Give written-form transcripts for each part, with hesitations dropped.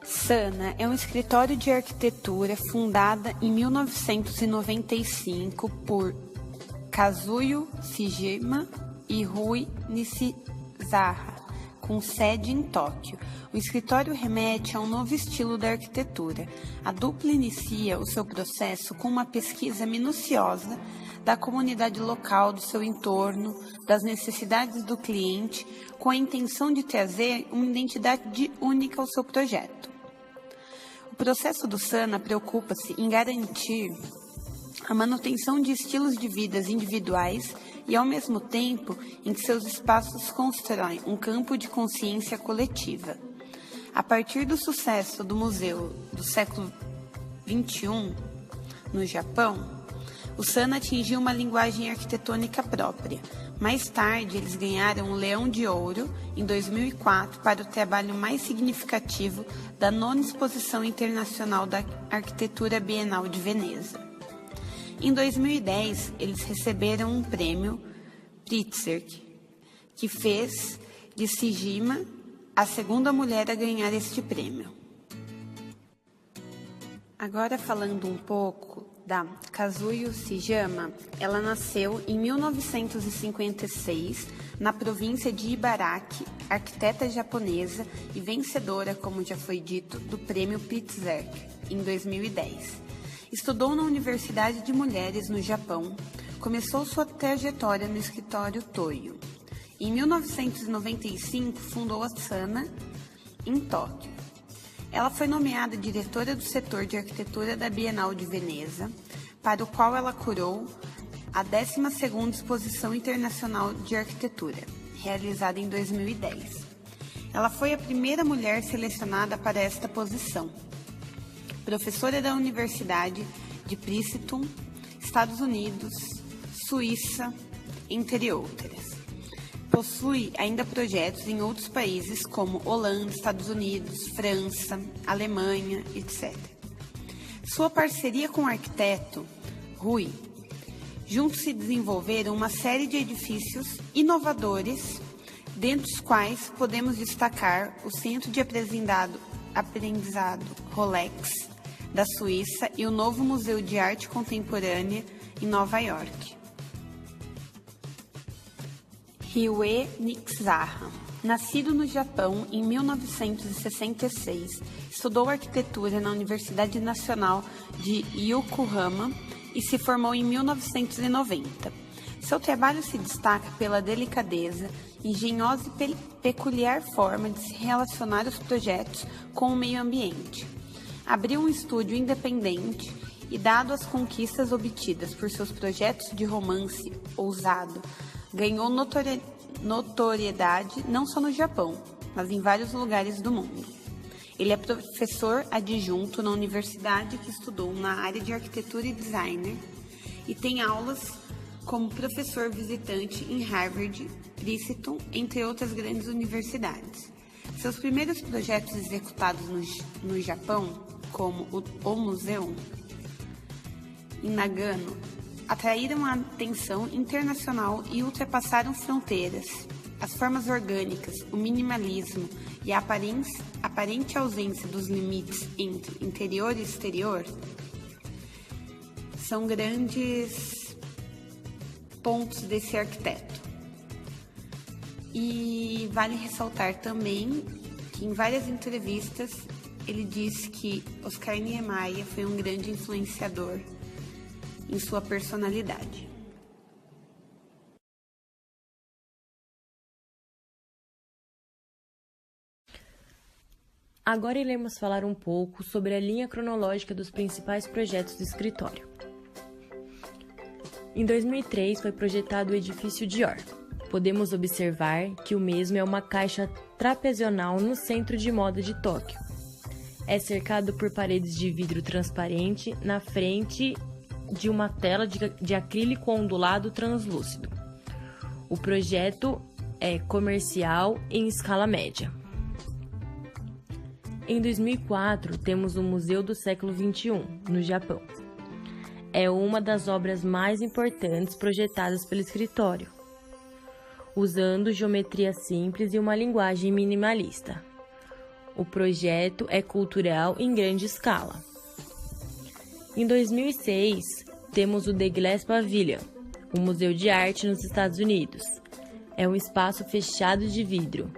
Sana é um escritório de arquitetura fundada em 1995 por Kazuyo Shijima e Rui Nishizawa, com sede em Tóquio. O escritório remete a um novo estilo da arquitetura. A dupla inicia o seu processo com uma pesquisa minuciosa da comunidade local, do seu entorno, das necessidades do cliente, com a intenção de trazer uma identidade única ao seu projeto. O processo do Sana preocupa-se em garantir a manutenção de estilos de vidas individuais e, ao mesmo tempo, em que seus espaços constroem um campo de consciência coletiva. A partir do sucesso do museu do século XXI, no Japão, o Sana atingiu uma linguagem arquitetônica própria. Mais tarde, eles ganharam o Leão de Ouro, em 2004, para o trabalho mais significativo da 9ª Exposição Internacional da Arquitetura Bienal de Veneza. Em 2010, eles receberam um prêmio Pritzker, que fez de Shijima a segunda mulher a ganhar este prêmio. Agora falando um pouco da Kazuyo Shijima, ela nasceu em 1956 na província de Ibaraki, arquiteta japonesa e vencedora, como já foi dito, do prêmio Pritzker em 2010. Estudou na Universidade de Mulheres no Japão, começou sua trajetória no escritório Toyo. Em 1995, fundou a Sana em Tóquio. Ela foi nomeada diretora do setor de arquitetura da Bienal de Veneza, para o qual ela curou a 12ª Exposição Internacional de Arquitetura, realizada em 2010. Ela foi a primeira mulher selecionada para esta posição. Professora da Universidade de Princeton, Estados Unidos, Suíça, entre outras. Possui ainda projetos em outros países como Holanda, Estados Unidos, França, Alemanha, etc. Sua parceria com o arquiteto Rui, juntos se desenvolveram uma série de edifícios inovadores, dentre os quais podemos destacar o Centro de Aprendizado Rolex, da Suíça, e o novo Museu de Arte Contemporânea em Nova York. Ryue Nishizawa, nascido no Japão em 1966, estudou arquitetura na Universidade Nacional de Yokohama e se formou em 1990. Seu trabalho se destaca pela delicadeza, engenhosa e peculiar forma de se relacionar os projetos com o meio ambiente. Abriu um estúdio independente e, dado as conquistas obtidas por seus projetos de romance ousado, ganhou notoriedade não só no Japão, mas em vários lugares do mundo. Ele é professor adjunto na universidade que estudou na área de arquitetura e design e tem aulas como professor visitante em Harvard, Princeton, entre outras grandes universidades. Seus primeiros projetos executados no Japão, como o Museu em Nagano, atraíram a atenção internacional e ultrapassaram fronteiras. As formas orgânicas, o minimalismo e a aparente ausência dos limites entre interior e exterior são grandes pontos desse arquiteto. E vale ressaltar também que em várias entrevistas ele disse que Oscar Niemeyer foi um grande influenciador em sua personalidade. Agora iremos falar um pouco sobre a linha cronológica dos principais projetos do escritório. Em 2003 foi projetado o edifício Dior. Podemos observar que o mesmo é uma caixa trapezoidal no centro de moda de Tóquio. É cercado por paredes de vidro transparente na frente de uma tela de acrílico ondulado translúcido. O projeto é comercial em escala média. Em 2004, temos o Museu do Século XXI, no Japão. é uma das obras mais importantes projetadas pelo escritório, usando geometria simples e uma linguagem minimalista. O projeto é cultural em grande escala. Em 2006, temos o The Glass Pavilion, um museu de arte nos Estados Unidos. É um espaço fechado de vidro.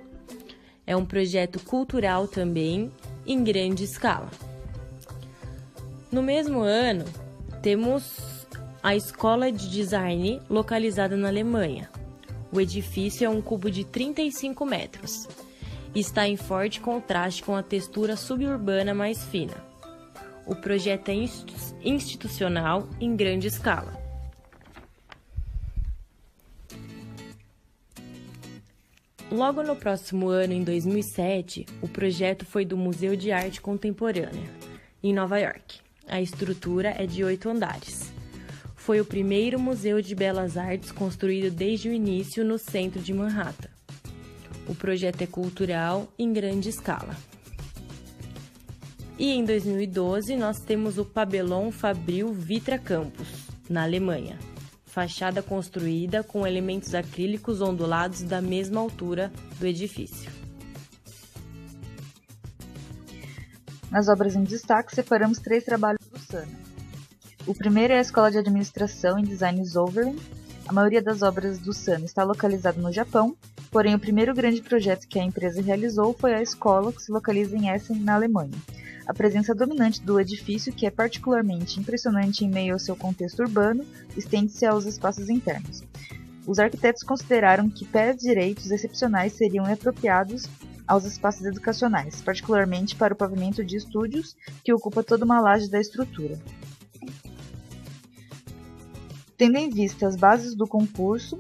É um projeto cultural também, em grande escala. No mesmo ano, temos a Escola de Design, localizada na Alemanha. O edifício é um cubo de 35 metros e está em forte contraste com a textura suburbana mais fina. O projeto é institucional em grande escala. Logo no próximo ano, em 2007, o projeto foi do Museu de Arte Contemporânea, em Nova York. A estrutura é de 8 andares. Foi o primeiro museu de belas artes construído desde o início no centro de Manhattan. O projeto é cultural em grande escala. E em 2012, nós temos o Pabellon Fabril Vitra Campus, na Alemanha. Fachada construída com elementos acrílicos ondulados da mesma altura do edifício. Nas obras em destaque, separamos 3 trabalhos do Sana. O primeiro é a Escola de Administração e Design Zollverein. A maioria das obras do Sana está localizada no Japão, porém o primeiro grande projeto que a empresa realizou foi a escola, que se localiza em Essen, na Alemanha. A presença dominante do edifício, que é particularmente impressionante em meio ao seu contexto urbano, estende-se aos espaços internos. Os arquitetos consideraram que pés direitos excepcionais seriam apropriados aos espaços educacionais, particularmente para o pavimento de estúdios, que ocupa toda uma laje da estrutura. Tendo em vista as bases do concurso,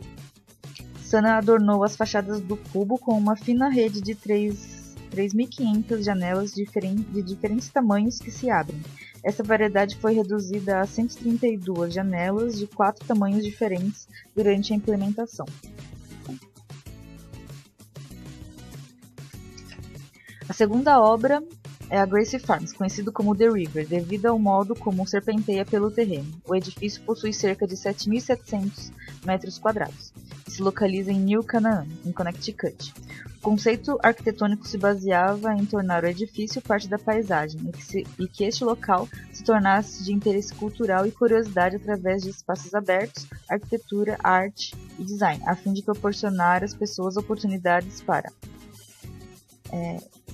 Sana adornou as fachadas do cubo com uma fina rede de 3.500 janelas de diferentes tamanhos que se abrem. Essa variedade foi reduzida a 132 janelas de 4 tamanhos diferentes durante a implementação. A segunda obra é a Gracie Farms, conhecido como The River, devido ao modo como serpenteia pelo terreno. O edifício possui cerca de 7.700 metros quadrados e se localiza em New Canaan, em Connecticut. O conceito arquitetônico se baseava em tornar o edifício parte da paisagem e que este local se tornasse de interesse cultural e curiosidade através de espaços abertos, arquitetura, arte e design, a fim de proporcionar às pessoas oportunidades para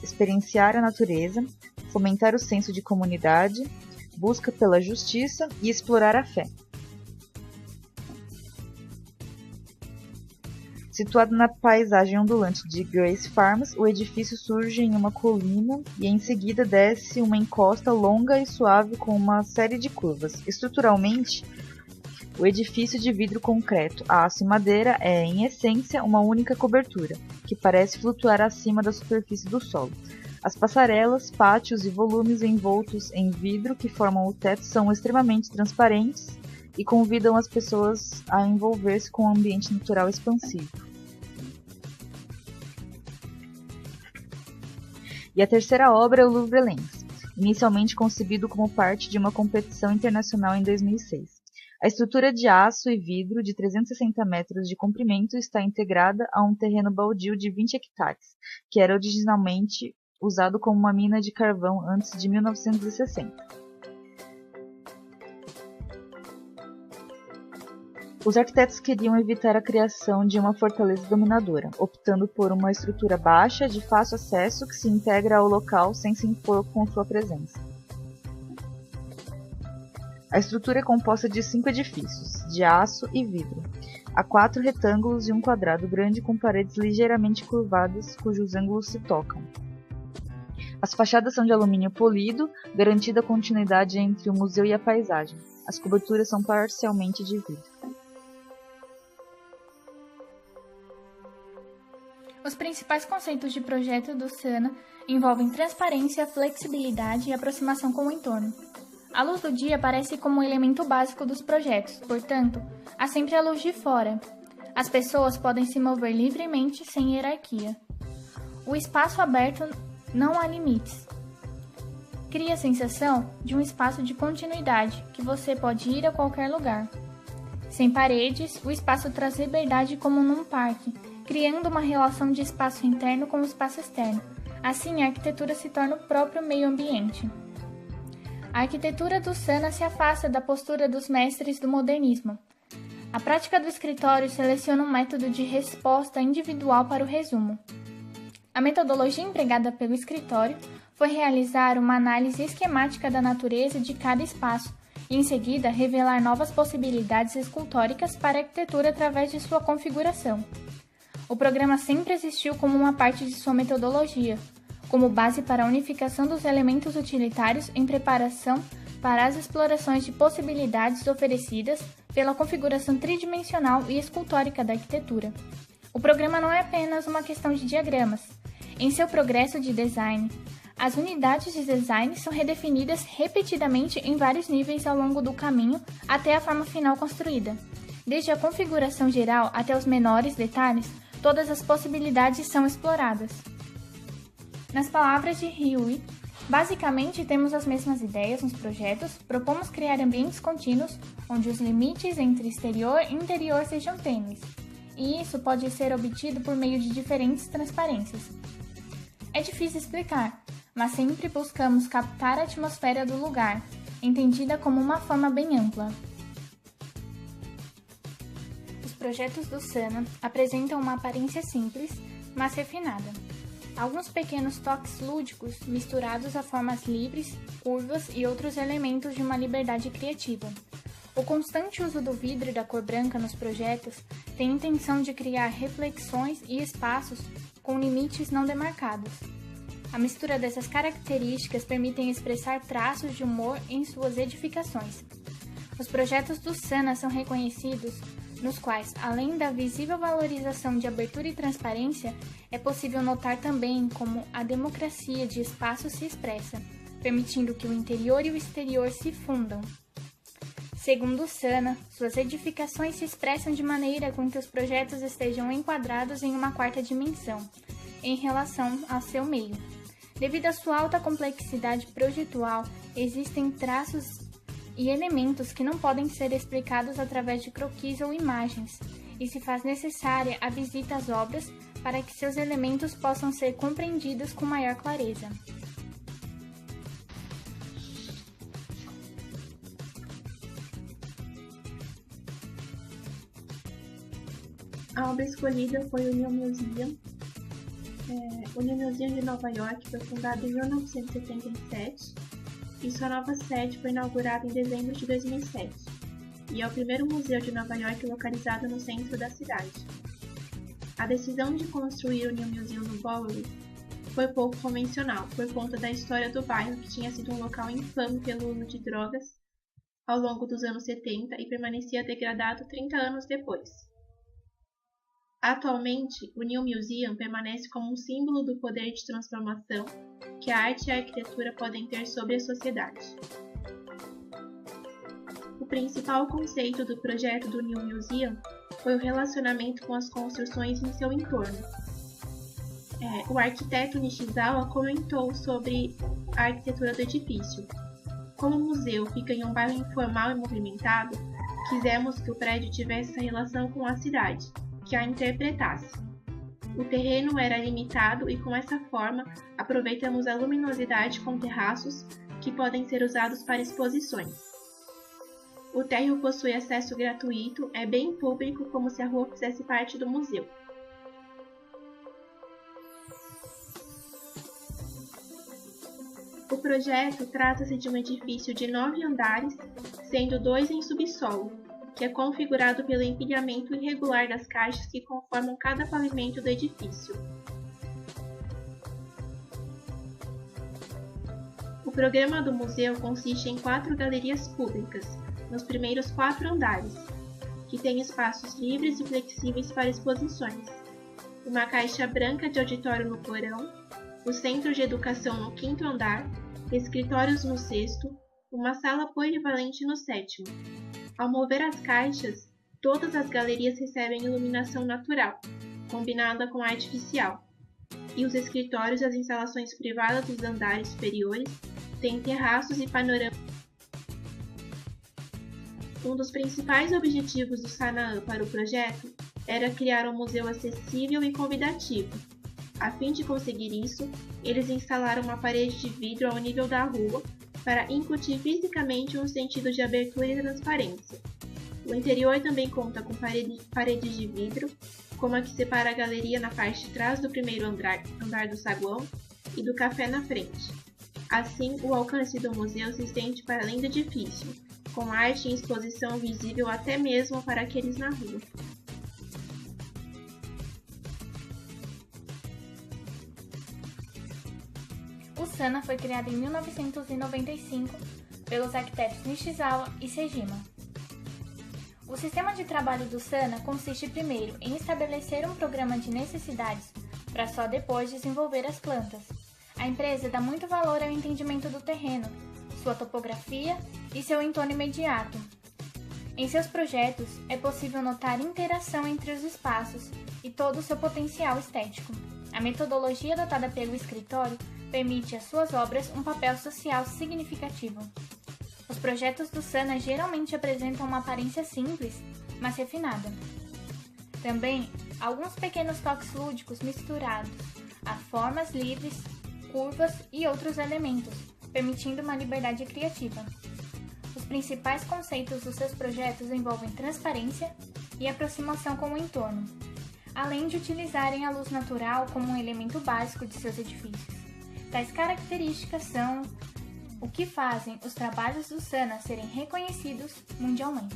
experienciar a natureza, fomentar o senso de comunidade, busca pela justiça e explorar a fé. Situado na paisagem ondulante de Gracie Farms, o edifício surge em uma colina e em seguida desce uma encosta longa e suave com uma série de curvas. Estruturalmente, o edifício de vidro concreto, aço e madeira é, em essência, uma única cobertura, que parece flutuar acima da superfície do solo. As passarelas, pátios e volumes envoltos em vidro que formam o teto são extremamente transparentes e convidam as pessoas a envolver-se com um ambiente natural expansivo. E a terceira obra é o Louvre Lens, inicialmente concebido como parte de uma competição internacional em 2006. A estrutura de aço e vidro de 360 metros de comprimento está integrada a um terreno baldio de 20 hectares, que era originalmente usado como uma mina de carvão antes de 1960. Os arquitetos queriam evitar a criação de uma fortaleza dominadora, optando por uma estrutura baixa, de fácil acesso, que se integra ao local sem se impor com sua presença. A estrutura é composta de 5 edifícios, de aço e vidro. Há 4 retângulos e um quadrado grande com paredes ligeiramente curvadas, cujos ângulos se tocam. As fachadas são de alumínio polido, garantida a continuidade entre o museu e a paisagem. As coberturas são parcialmente de vidro. Os principais conceitos de projeto do Sana envolvem transparência, flexibilidade e aproximação com o entorno. A luz do dia aparece como um elemento básico dos projetos, portanto, há sempre a luz de fora. As pessoas podem se mover livremente sem hierarquia. O espaço aberto não há limites. cria a sensação de um espaço de continuidade, que você pode ir a qualquer lugar. Sem paredes, o espaço traz liberdade como num parque, criando uma relação de espaço interno com o espaço externo. Assim, a arquitetura se torna o próprio meio ambiente. A arquitetura do Sana se afasta da postura dos mestres do modernismo. A prática do escritório seleciona um método de resposta individual para o resumo. A metodologia empregada pelo escritório foi realizar uma análise esquemática da natureza de cada espaço e, em seguida, revelar novas possibilidades escultóricas para a arquitetura através de sua configuração. O programa sempre existiu como uma parte de sua metodologia, como base para a unificação dos elementos utilitários em preparação para as explorações de possibilidades oferecidas pela configuração tridimensional e escultórica da arquitetura. O programa não é apenas uma questão de diagramas. Em seu progresso de design, as unidades de design são redefinidas repetidamente em vários níveis ao longo do caminho até a forma final construída. Desde a configuração geral até os menores detalhes, todas as possibilidades são exploradas. Nas palavras de Huey, basicamente temos as mesmas ideias nos projetos, propomos criar ambientes contínuos onde os limites entre exterior e interior sejam tênues, e isso pode ser obtido por meio de diferentes transparências. É difícil explicar, mas sempre buscamos captar a atmosfera do lugar, entendida como uma forma bem ampla. Os projetos do Sana apresentam uma aparência simples, mas refinada. Alguns pequenos toques lúdicos misturados a formas livres, curvas e outros elementos de uma liberdade criativa. O constante uso do vidro e da cor branca nos projetos tem a intenção de criar reflexões e espaços com limites não demarcados. A mistura dessas características permitem expressar traços de humor em suas edificações. Os projetos do Sana são reconhecidos nos quais, além da visível valorização de abertura e transparência, é possível notar também como a democracia de espaço se expressa, permitindo que o interior e o exterior se fundam. Segundo o Sana, suas edificações se expressam de maneira com que os projetos estejam enquadrados em uma quarta dimensão, em relação ao seu meio. Devido à sua alta complexidade projetual, existem traços e elementos que não podem ser explicados através de croquis ou imagens, e se faz necessária a visita às obras para que seus elementos possam ser compreendidos com maior clareza. A obra escolhida foi o New Museum. O New Museum de Nova York foi fundado em 1977 e sua nova sede foi inaugurada em dezembro de 2007, e é o primeiro museu de Nova York localizado no centro da cidade. A decisão de construir o New Museum no Bowery foi pouco convencional, por conta da história do bairro, que tinha sido um local infame pelo uso de drogas ao longo dos anos 70 e permanecia degradado 30 anos depois. Atualmente, o New Museum permanece como um símbolo do poder de transformação que a arte e a arquitetura podem ter sobre a sociedade. O principal conceito do projeto do New Museum foi o relacionamento com as construções em seu entorno. O arquiteto Nishizawa comentou sobre a arquitetura do edifício. Como o museu fica em um bairro informal e movimentado, quisemos que o prédio tivesse essa relação com a cidade, que a interpretasse. O terreno era limitado e, com essa forma, aproveitamos a luminosidade com terraços que podem ser usados para exposições. O térreo possui acesso gratuito, é bem público, como se a rua fizesse parte do museu. O projeto trata-se de um edifício de 9 andares, sendo 2 em subsolo, que é configurado pelo empilhamento irregular das caixas que conformam cada pavimento do edifício. O programa do museu consiste em 4 galerias públicas, nos primeiros 4 andares, que têm espaços livres e flexíveis para exposições, uma caixa branca de auditório no porão, o centro de educação no 5º andar, escritórios no 6º, uma sala polivalente no 7º. Ao mover as caixas, todas as galerias recebem iluminação natural, combinada com a artificial, e os escritórios e as instalações privadas dos andares superiores tem terraços e panoramas. Um dos principais objetivos do Sanaã para o projeto era criar um museu acessível e convidativo. A fim de conseguir isso, eles instalaram uma parede de vidro ao nível da rua para incutir fisicamente um sentido de abertura e transparência. O interior também conta com paredes de vidro, como a que separa a galeria na parte de trás do primeiro andar do saguão e do café na frente. Assim, o alcance do museu se estende para além do edifício, com arte em exposição visível até mesmo para aqueles na rua. O SANAA foi criado em 1995 pelos arquitetos Nishizawa e Sejima. O sistema de trabalho do SANAA consiste primeiro em estabelecer um programa de necessidades para só depois desenvolver as plantas. A empresa dá muito valor ao entendimento do terreno, sua topografia e seu entorno imediato. Em seus projetos, é possível notar interação entre os espaços e todo o seu potencial estético. A metodologia adotada pelo escritório permite às suas obras um papel social significativo. Os projetos do SANAA geralmente apresentam uma aparência simples, mas refinada. Também, alguns pequenos toques lúdicos misturados a formas livres, curvas e outros elementos, permitindo uma liberdade criativa. Os principais conceitos dos seus projetos envolvem transparência e aproximação com o entorno, além de utilizarem a luz natural como um elemento básico de seus edifícios. Tais características são o que fazem os trabalhos do SANAA serem reconhecidos mundialmente.